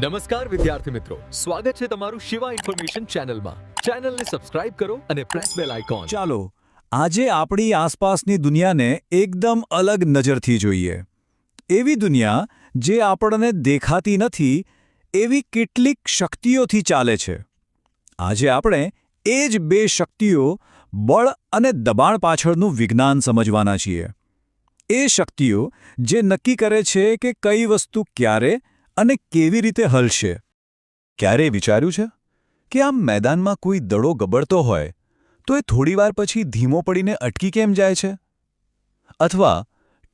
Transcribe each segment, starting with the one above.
નમસ્કાર વિદ્યાર્થી મિત્રો, સ્વાગત છે તમારું શિવા ઇન્ફોર્મેશન ચેનલમાં. ચેનલને સબસ્ક્રાઇબ કરો અને પ્રેસ બેલ આઇકોન. ચાલો આજે આપણી આસપાસની દુનિયાને એકદમ અલગ નજરથી જોઈએ. એવી દુનિયા જે આપણને દેખાતી નથી, એવી કેટલીક શક્તિઓથી ચાલે છે. આજે આપણે એ જ બે શક્તિઓ, બળ અને દબાણ પાછળનું વિજ્ઞાન સમજવાના છીએ. એ શક્તિઓ જે નક્કી કરે છે કે કઈ વસ્તુ ક્યારે અને કેવી રીતે હલશે. ક્યારેય વિચાર્યું છે કે આમ મેદાનમાં કોઈ દડો ગબડતો હોય તો એ થોડીવાર પછી ધીમો પડીને અટકી કેમ જાય છે? અથવા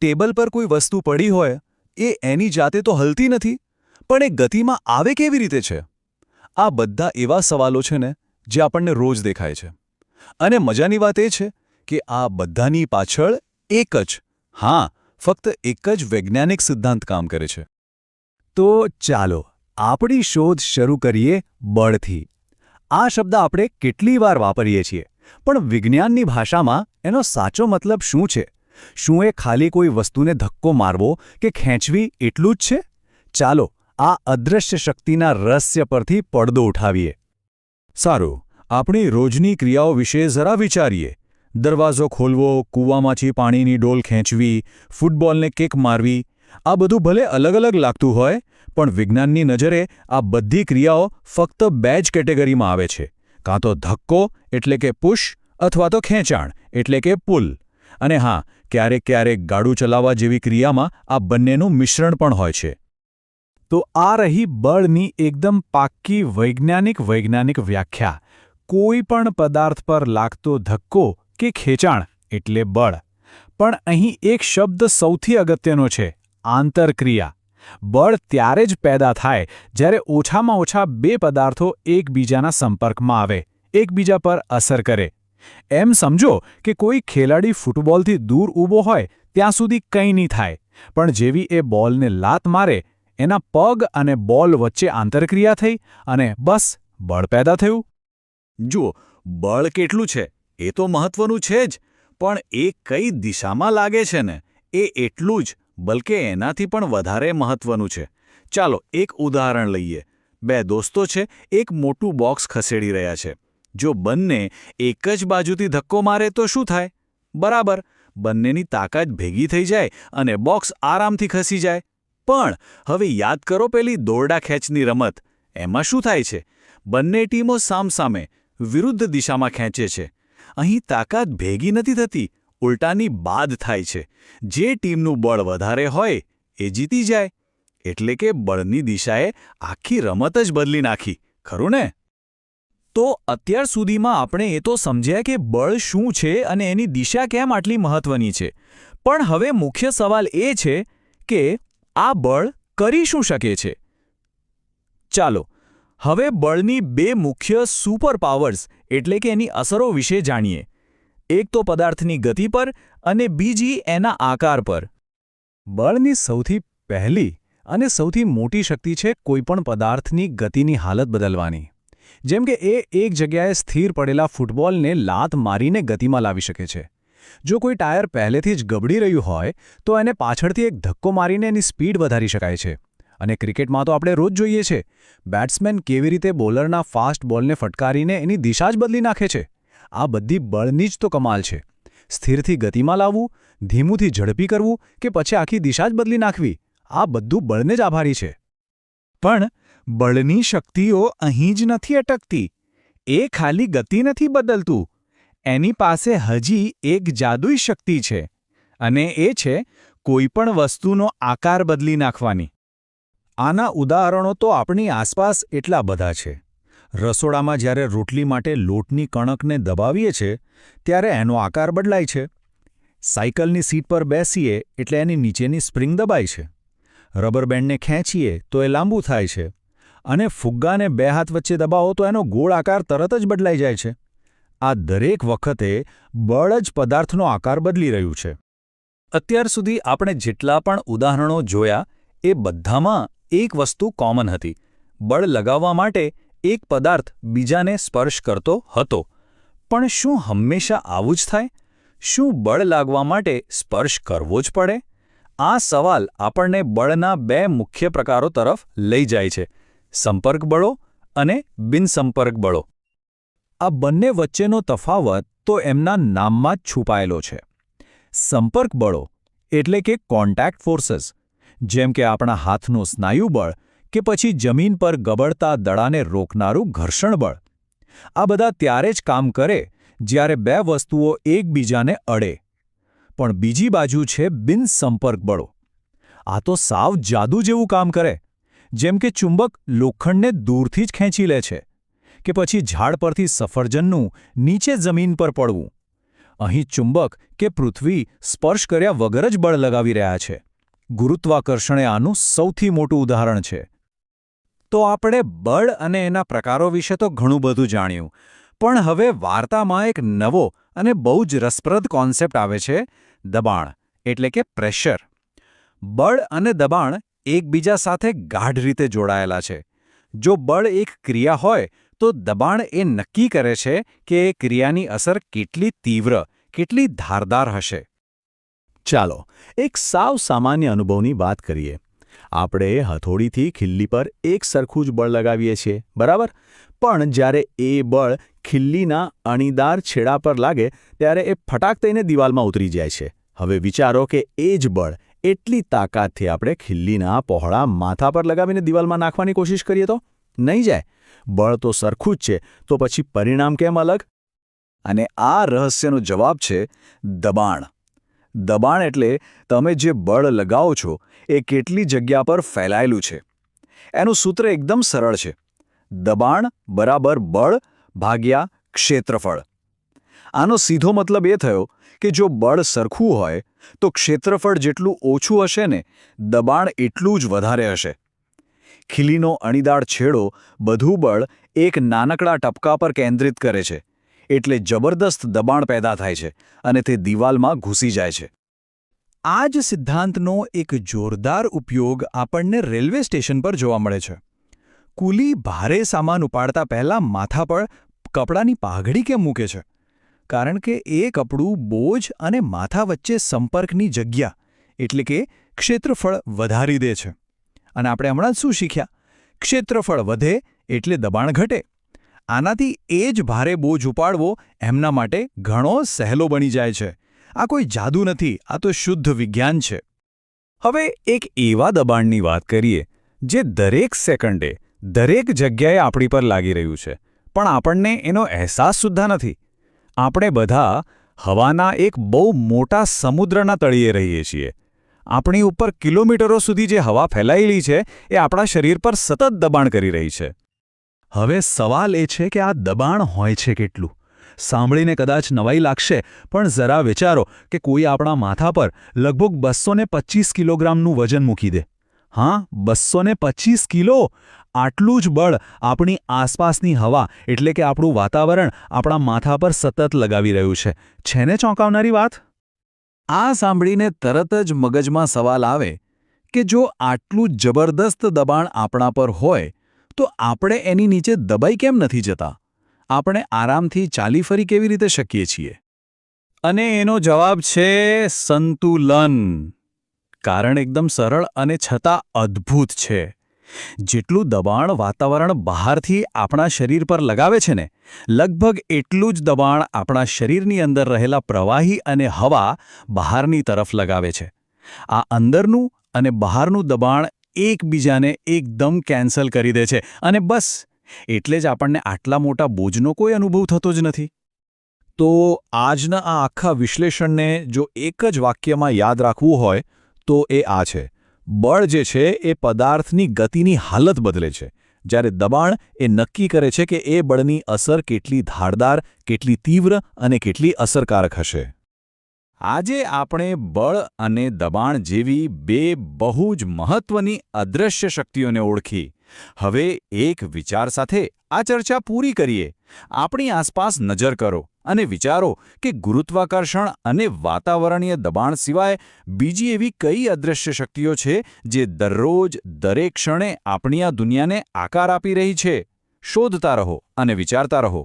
ટેબલ પર કોઈ વસ્તુ પડી હોય, એ એની જાતે તો હલતી નથી, પણ એ ગતિમાં આવે કેવી રીતે છે? આ બધા એવા સવાલો છે ને જે આપણને રોજ દેખાય છે. અને મજાની વાત એ છે કે આ બધાની પાછળ ફક્ત એક જ વૈજ્ઞાનિક સિદ્ધાંત કામ કરે છે. તો ચાલો આપણી શોધ શરૂ કરીએ બળથી. આ શબ્દ આપણે કેટલી વાર વાપરીએ છીએ, પણ વિજ્ઞાનની ભાષામાં એનો સાચો મતલબ શું છે? શું એ ખાલી કોઈ વસ્તુને ધક્કો મારવો કે ખેંચવી એટલું જ છે? ચાલો આ અદૃશ્ય શક્તિના રહસ્ય પરથી પડદો ઉઠાવીએ. સારું, આપણી રોજની ક્રિયાઓ વિશે જરા વિચારીએ. દરવાજો ખોલવો, કૂવામાંથી પાણીની ડોલ ખેંચવી, ફૂટબોલને કિક મારવી, આ બધું ભલે અલગ અલગ લાગતું હોય, પણ વિજ્ઞાનની નજરે આ બધી ક્રિયાઓ ફક્ત બે જ કેટેગરીમાં આવે છે. કાં તો ધક્કો એટલે કે પુશ, અથવા તો ખેંચાણ એટલે કે પુલ. અને હા, ક્યારેક ક્યારેક ગાડું ચલાવવા જેવી ક્રિયામાં આ બંનેનું મિશ્રણ પણ હોય છે. તો આ રહી બળની એકદમ પાક્કી વૈજ્ઞાનિક વ્યાખ્યા. કોઈ પણ પદાર્થ પર લાગતો ધક્કો કે ખેંચાણ એટલે બળ. પણ અહીં એક શબ્દ સૌથી અગત્યનો છે: આંતરક્રિયા. બળ ત્યારે જ પેદા થાય જ્યારે ઓછામાં ઓછા બે પદાર્થો એકબીજાના સંપર્કમાં આવે, એકબીજા પર અસર કરે. એમ સમજો કે કોઈ ખેલાડી ફૂટબોલથી દૂર ઊભો હોય ત્યાં સુધી કંઈ નહીં થાય, પણ જેવી એ બોલને લાત મારે, એના પગ અને બોલ વચ્ચે આંતરક્રિયા થઈ અને બસ બળ પેદા થયું. જુઓ, બળ કેટલું છે એ તો મહત્વનું છે જ, પણ એ કઈ દિશામાં લાગે છે ને એ એટલું જ, બલકે એનાથી પણ વધારે મહત્વનું છે. ચાલો એક ઉદાહરણ લઈએ. બે દોસ્તો છે, એક મોટું બોક્સ ખસેડી રહ્યા છે. જો બંને એક જ બાજુથી ધક્કો મારે તો શું થાય? બરાબર, બંનેની તાકાત ભેગી થઈ જાય અને બોક્સ આરામથી ખસી જાય. પણ હવે યાદ કરો પેલી દોરડા ખેંચની રમત. એમાં શું થાય છે? બંને ટીમો સામસામે વિરુદ્ધ દિશામાં ખેંચે છે. અહીં તાકાત ભેગી નથી થતી, ઉલટાની બાદ થાય છે. જે ટીમનું બળ વધારે હોય એ જીતી જાય. એટલે કે બળની દિશાએ આખી રમત જ બદલી નાખી, ખરું ને? તો અત્યાર સુધીમાં આપણે એ તો સમજ્યા કે બળ શું છે અને એની દિશા કેમ આટલી મહત્વની છે. પણ હવે મુખ્ય સવાલ એ છે કે આ બળ કરી શું શકે છે? ચાલો હવે બળની બે મુખ્ય સુપર પાવર્સ એટલે કે એની અસરો વિશે જાણીએ. એક તો પદાર્થની ગતિ પર અને બીજી એના આકાર પર. બળની સૌથી પહેલી અને સૌથી મોટી શક્તિ છે કોઈપણ પદાર્થની ગતિની હાલત બદલવાની. જેમ કે એ એક જગ્યાએ સ્થિર પડેલા ફૂટબોલને લાત મારીને ગતિમાં લાવી શકે છે. જો કોઈ ટાયર પહેલેથી જ ગબડી રહ્યું હોય તો એને પાછળથી એક ધક્કો મારીને એની સ્પીડ વધારી શકાય છે. અને ક્રિકેટમાં તો આપણે રોજ જોઈએ છે, બેટ્સમેન કેવી રીતે બોલરના ફાસ્ટ બોલને ફટકારીને એની દિશા જ બદલી નાખે છે. આ બધી બળની જ તો કમાલ છે. સ્થિરથી ગતિમાં લાવવું, ધીમુંથી ઝડપી કરવું કે પછી આખી દિશા જ બદલી નાખવી, આ બધું બળને જ આભારી છે. પણ બળની શક્તિઓ અહીં જ નથી અટકતી. એ ખાલી ગતિ નથી બદલતું, એની પાસે હજી એક જાદુઈ શક્તિ છે, અને એ છે કોઈપણ વસ્તુનો આકાર બદલી નાખવાની. આના ઉદાહરણો તો આપણી આસપાસ એટલા બધા છે. રસોડામાં જ્યારે રોટલી માટે લોટની કણકને દબાવીએ છીએ ત્યારે એનો આકાર બદલાય છે. સાયકલની સીટ પર બેસીએ એટલે એની નીચેની સ્પ્રિંગ દબાય છે. રબર બેન્ડને ખેંચીએ તો એ લાંબુ થાય છે. અને ફુગ્ગાને બે હાથ વચ્ચે દબાવો તો એનો ગોળ આકાર તરત જ બદલાઈ જાય છે. આ દરેક વખતે બળ જ પદાર્થનો આકાર બદલી રહ્યું છે. અત્યાર સુધી આપણે જેટલા પણ ઉદાહરણો જોયા એ બધામાં એક વસ્તુ કોમન હતી. બળ લગાવવા માટે એક પદાર્થ બીજાને સ્પર્શ કરતો હતો. પણ શું હંમેશા આવું જ થાય? શું બળ લાગવા માટે સ્પર્શ કરવો જ પડે? આ સવાલ આપણને બળના બે મુખ્ય પ્રકારો તરફ લઈ જાય છે. સંપર્ક બળો અને બિનસંપર્ક બળો. આ બંને વચ્ચેનો તફાવત તો એમના નામમાં જ છુપાયેલો છે. સંપર્ક બળો એટલે કે કોન્ટેક્ટ ફોર્સીસ, જેમ કે આપણા હાથનું સ્નાયુ બળ કે પછી જમીન પર ગબડતા દડાને રોકનારું ઘર્ષણ બળ. આ બધા ત્યારે જ કામ કરે જ્યારે બે વસ્તુઓ એકબીજાને અડે. પણ બીજી બાજુ છે બિનસંપર્ક બળો. આ તો સાવ જાદુ જેવું કામ કરે, જેમ કે ચુંબક લોખંડને દૂરથી જ ખેંચી લે છે કે પછી ઝાડ પરથી સફરજનનું નીચે જમીન પર પડવું. અહીં ચુંબક કે પૃથ્વી સ્પર્શ કર્યા વગર જ બળ લગાવી રહ્યા છે. ગુરુત્વાકર્ષણ એ આનું સૌથી મોટું ઉદાહરણ છે. તો આપણે બળ અને એના પ્રકારો વિશે તો ઘણું બધું જાણ્યું, પણ હવે વાર્તામાં એક નવો અને બહુ જ રસપ્રદ કોન્સેપ્ટ આવે છે, દબાણ એટલે કે પ્રેશર. બળ અને દબાણ એકબીજા સાથે ગાઢ રીતે જોડાયેલા છે. જો બળ એક ક્રિયા હોય તો દબાણ એ નક્કી કરે છે કે એ ક્રિયાની અસર કેટલી તીવ્ર, કેટલી ધારદાર હશે. ચાલો એક સાવ સામાન્ય અનુભવની વાત કરીએ. આપણે હથોડીથી ખિલ્લી પર એક સરખું જ બળ લગાવીએ છીએ, બરાબર? પણ જ્યારે એ બળ ખિલ્લીના અણીદાર છેડા પર લાગે ત્યારે એ ફટાક થઈને દિવાલમાં ઉતરી જાય છે. હવે વિચારો કે એ જ બળ એટલી તાકાતથી આપણે ખિલ્લીના પહોળા માથા પર લગાવીને દિવાલમાં નાખવાની કોશિશ કરીએ તો નહીં જાય. બળ તો સરખું જ છે, તો પછી પરિણામ કેમ અલગ? અને આ રહસ્યનો જવાબ છે દબાણ. દબાણ એટલે તમે જે બળ લગાવો છો એ કેટલી જગ્યા પર ફેલાયેલું છે. એનું સૂત્ર એકદમ સરળ છે. દબાણ બરાબર બળ ભાગ્યા ક્ષેત્રફળ. આનો સીધો મતલબ એ થયો કે જો બળ સરખું હોય તો ક્ષેત્રફળ જેટલું ઓછું હશે ને, દબાણ એટલું જ વધારે હશે. ખીલીનો અણીદાર છેડો બધું બળ એક નાનકડા ટપકા પર કેન્દ્રિત કરે છે, એટલે જબરદસ્ત દબાણ પેદા થાય છે અને તે દિવાલમાં ઘૂસી જાય છે. આ જ સિદ્ધાંતનો એક જોરદાર ઉપયોગ આપણને રેલવે સ્ટેશન પર જોવા મળે છે. કુલી ભારે સામાન ઉપાડતા પહેલા માથા પર કપડાની પાઘડી કેમ મૂકે છે? કારણ કે એ કપડું બોજ અને માથા વચ્ચે સંપર્કની જગ્યા એટલે કે ક્ષેત્રફળ વધારી દે છે. અને આપણે હમણાં જ શું શીખ્યા? ક્ષેત્રફળ વધે એટલે દબાણ ઘટે. આનાથી એ જ ભારે બોજ ઉપાડવો એમના માટે ઘણો સહેલો બની જાય છે. આ કોઈ જાદુ નથી, આ તો શુદ્ધ વિજ્ઞાન છે. હવે એક એવા દબાણની વાત કરીએ જે દરેક સેકન્ડે દરેક જગ્યાએ આપણી પર લાગી રહ્યું છે, પણ આપણને એનો અહેસાસ સુદ્ધા નથી. આપણે બધા હવાના એક બહુ મોટા સમુદ્રના તળિયે રહીએ છીએ. આપણી ઉપર કિલોમીટરો સુધી જે હવા ફેલાયેલી છે એ આપણા શરીર પર સતત દબાણ કરી રહી છે. હવે સવાલ એ છે કે આ દબાણ હોય છે કેટલું? સાંભળીને કદાચ નવાઈ લાગશે, પણ જરા વિચારો કે કોઈ આપણા માથા પર લગભગ 225 કિલોગ્રામનું વજન મૂકી દે. હા, 225 કિલો! આટલું જ બળ આપણી આસપાસની હવા એટલે કે આપણું વાતાવરણ આપણા માથા પર સતત લગાવી રહ્યું છે. છે ને ચોંકાવનારી વાત? આ સાંભળીને તરત જ મગજમાં સવાલ આવે કે જો આટલું જબરદસ્ત દબાણ આપણા પર હોય તો આપણે એની નીચે દબાઈ કેમ નથી જતા? આપણે આરામથી ચાલી ફરી કેવી રીતે શકીએ છીએ? અને એનો જવાબ છે સંતુલન. કારણ એકદમ સરળ અને છતાં અદ્ભુત છે. જેટલું દબાણ વાતાવરણ બહારથી આપણા શરીર પર લગાવે છે ને, લગભગ એટલું જ દબાણ આપણા શરીરની અંદર રહેલા પ્રવાહી અને હવા બહારની તરફ લગાવે છે. આ અંદરનું અને બહારનું દબાણ એકબીજાને એકદમ કેન્સલ કરી દે છે અને બસ એટલે જ આપણને આટલા મોટા બોજનો કોઈ અનુભવ થતો જ નથી. તો આજના આ આખા વિશ્લેષણને જો એક જ વાક્યમાં યાદ રાખવું હોય તો એ આ છે: બળ જે છે એ પદાર્થની ગતિની હાલત બદલે છે, જ્યારે દબાણ એ નક્કી કરે છે કે એ બળની અસર કેટલી ધારદાર, કેટલી તીવ્ર અને કેટલી અસરકારક હશે. આજે આપણે બળ અને દબાણ જેવી બે બહુ જ મહત્વની અદૃશ્ય શક્તિઓને ઓળખી. હવે એક વિચાર સાથે આ ચર્ચા પૂરી કરીએ. આપણી આસપાસ નજર કરો અને વિચારો કે ગુરુત્વાકર્ષણ અને વાતાવરણીય દબાણ સિવાય બીજી એવી કઈ અદૃશ્ય શક્તિઓ છે જે દરરોજ દરેક ક્ષણે આપણી આ દુનિયાને આકાર આપી રહી છે. શોધતા રહો અને વિચારતા રહો.